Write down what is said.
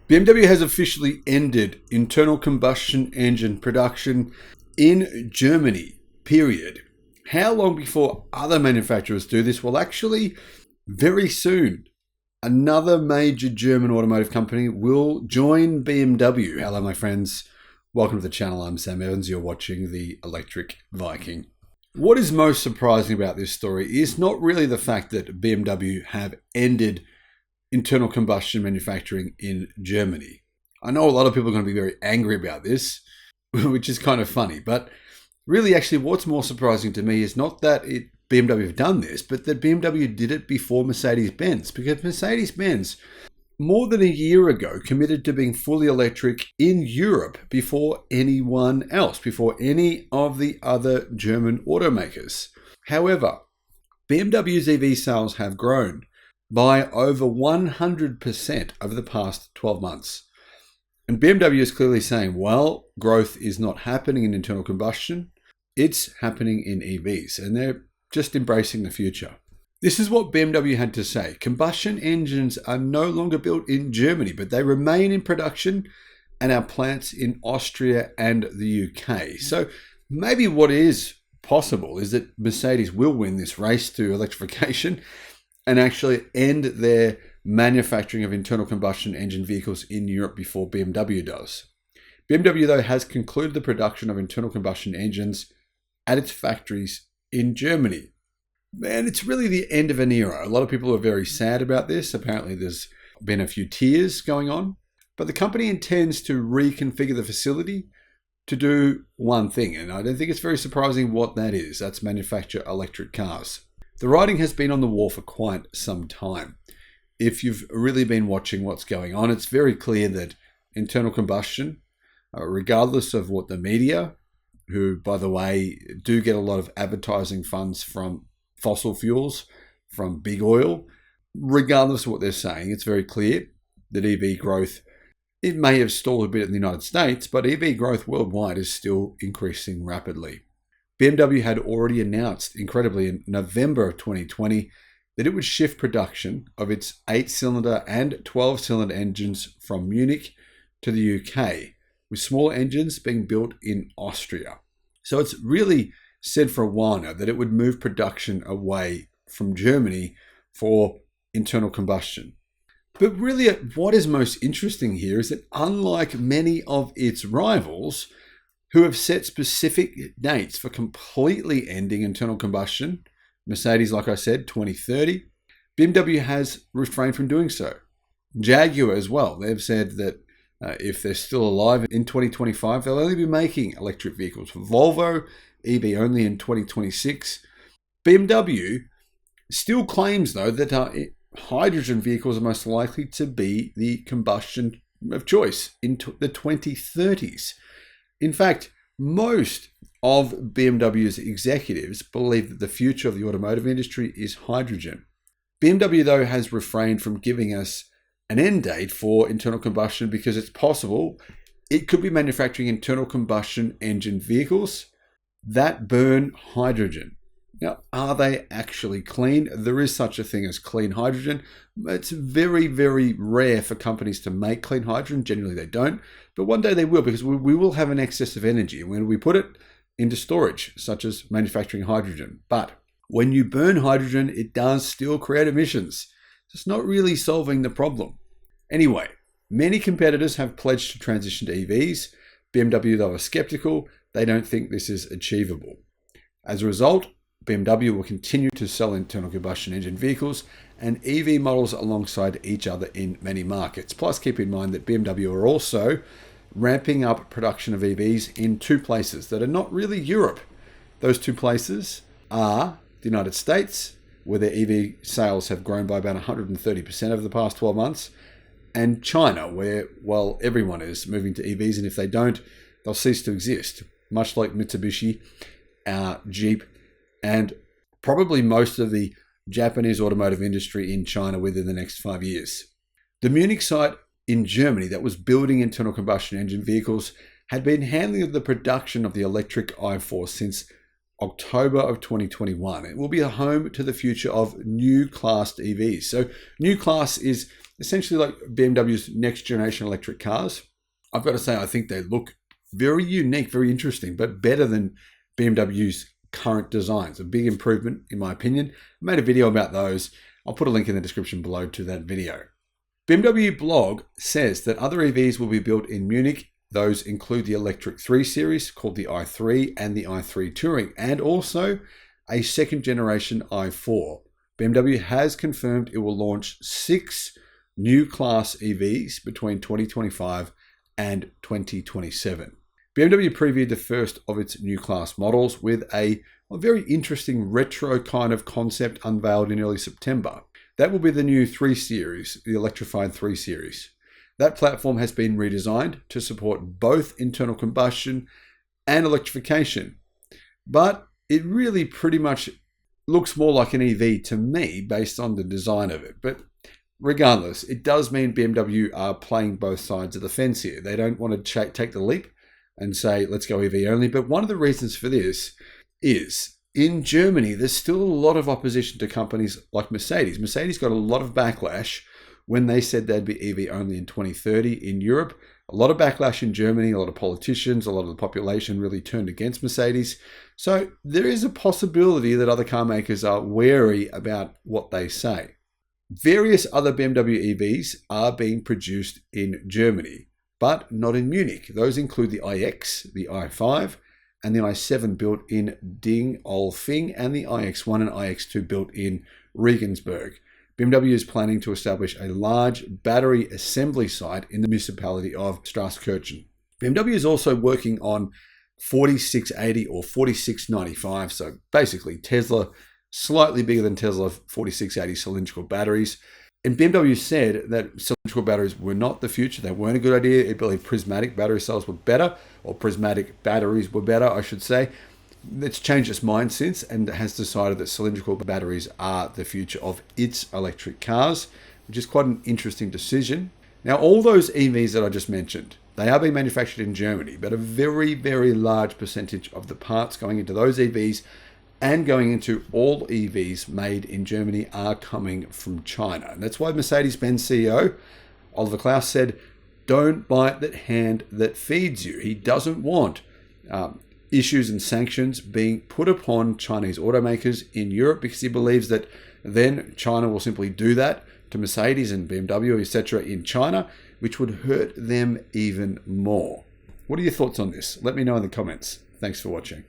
BMW has officially ended internal combustion engine production in Germany, period. How long before other manufacturers do this? Well, actually, very soon. Another major German automotive company will join BMW. Hello, my friends. Welcome to the channel. I'm Sam Evans. You're watching the Electric Viking. What is most surprising about this story is not really the fact that BMW have ended internal combustion manufacturing in Germany. I know a lot of people are going to be very angry about this, which is kind of funny, but really actually what's more surprising to me is not that BMW have done this, but that BMW did it before Mercedes-Benz, because Mercedes-Benz more than a year ago committed to being fully electric in Europe before anyone else, before any of the other German automakers. However, BMW's EV sales have grown by over 100% over the past 12 months. And BMW is clearly saying, well, growth is not happening in internal combustion, it's happening in EVs, and they're just embracing the future. This is what BMW had to say. Combustion engines are no longer built in Germany, but they remain in production at our plants in Austria and the UK. So maybe what is possible is that Mercedes will win this race to electrification and actually end their manufacturing of internal combustion engine vehicles in Europe before BMW does. BMW, though, has concluded the production of internal combustion engines at its factories in Germany. And it's really the end of an era. A lot of people are very sad about this. Apparently there's been a few tears going on. But the company intends to reconfigure the facility to do one thing. And I don't think it's very surprising what that is. That's manufacture electric cars. The writing has been on the wall for quite some time. If you've really been watching what's going on, it's very clear that internal combustion, regardless of what the media, who, by the way, do get a lot of advertising funds from fossil fuels, from big oil, regardless of what they're saying, it's very clear that EV growth, it may have stalled a bit in the United States, but EV growth worldwide is still increasing rapidly. BMW had already announced, incredibly, in November of 2020, that it would shift production of its 8-cylinder and 12-cylinder engines from Munich to the UK, with smaller engines being built in Austria. So it's really said for a while now that it would move production away from Germany for internal combustion. But really, what is most interesting here is that unlike many of its rivals, who have set specific dates for completely ending internal combustion, Mercedes, like I said, 2030, BMW has refrained from doing so. Jaguar as well, they've said that if they're still alive in 2025, they'll only be making electric vehicles. Volvo, EV only in 2026. BMW still claims, though, that hydrogen vehicles are most likely to be the combustion of choice in the 2030s. In fact, most of BMW's executives believe that the future of the automotive industry is hydrogen. BMW, though, has refrained from giving us an end date for internal combustion because it's possible it could be manufacturing internal combustion engine vehicles that burn hydrogen. Now, are they actually clean? There is such a thing as clean hydrogen. It's very, very rare for companies to make clean hydrogen. Generally, they don't. But one day they will, because we will have an excess of energy. And when we put it into storage, such as manufacturing hydrogen. But when you burn hydrogen, it does still create emissions. It's not really solving the problem. Anyway, many competitors have pledged to transition to EVs. BMW, though, are skeptical. They don't think this is achievable. As a result, BMW will continue to sell internal combustion engine vehicles and EV models alongside each other in many markets. Plus, keep in mind that BMW are also ramping up production of EVs in two places that are not really Europe. Those two places are the United States, where their EV sales have grown by about 130% over the past 12 months, and China, where, well, everyone is moving to EVs, and if they don't, they'll cease to exist, much like Mitsubishi, Jeep, and probably most of the Japanese automotive industry in China within the next 5 years. The Munich site in Germany that was building internal combustion engine vehicles had been handling the production of the electric i4 since October of 2021. It will be a home to the future of new class EVs. So new class is essentially like BMW's next generation electric cars. I've got to say, I think they look very unique, very interesting, but better than BMW's current designs. A big improvement, in my opinion. I made a video about those. I'll put a link in the description below to that video. BMW blog says that other EVs will be built in Munich. Those include the electric 3 Series, called the i3 and the i3 Touring, and also a second generation i4. BMW has confirmed it will launch 6 new class EVs between 2025 and 2027. BMW previewed the first of its new class models with a very interesting retro kind of concept unveiled in early September. That will be the new 3 Series, the electrified 3 Series. That platform has been redesigned to support both internal combustion and electrification. But it really pretty much looks more like an EV to me based on the design of it. But regardless, it does mean BMW are playing both sides of the fence here. They don't want to take the leap and say, let's go EV only. But one of the reasons for this is in Germany, there's still a lot of opposition to companies like Mercedes. Mercedes got a lot of backlash when they said they'd be EV only in 2030 in Europe. A lot of backlash in Germany, a lot of politicians, a lot of the population really turned against Mercedes. So there is a possibility that other car makers are wary about what they say. Various other BMW EVs are being produced in Germany, but not in Munich. Those include the iX, the i5, and the i7 built in Dingolfing, and the iX1 and iX2 built in Regensburg. BMW is planning to establish a large battery assembly site in the municipality of Straßkirchen. BMW is also working on 4680 or 4695, so basically Tesla, slightly bigger than Tesla 4680 cylindrical batteries. And BMW said that cylindrical batteries were not the future. They weren't a good idea. It believed prismatic battery cells were better, or prismatic batteries were better, I should say. It's changed its mind since and has decided that cylindrical batteries are the future of its electric cars, which is quite an interesting decision. Now, all those EVs that I just mentioned, they are being manufactured in Germany, but a very, very large percentage of the parts going into those EVs and going into all EVs made in Germany are coming from China. And that's why Mercedes-Benz CEO Oliver Klaus said, don't bite the hand that feeds you. He doesn't want issues and sanctions being put upon Chinese automakers in Europe, because he believes that then China will simply do that to Mercedes and BMW, etc. in China, which would hurt them even more. What are your thoughts on this? Let me know in the comments. Thanks for watching.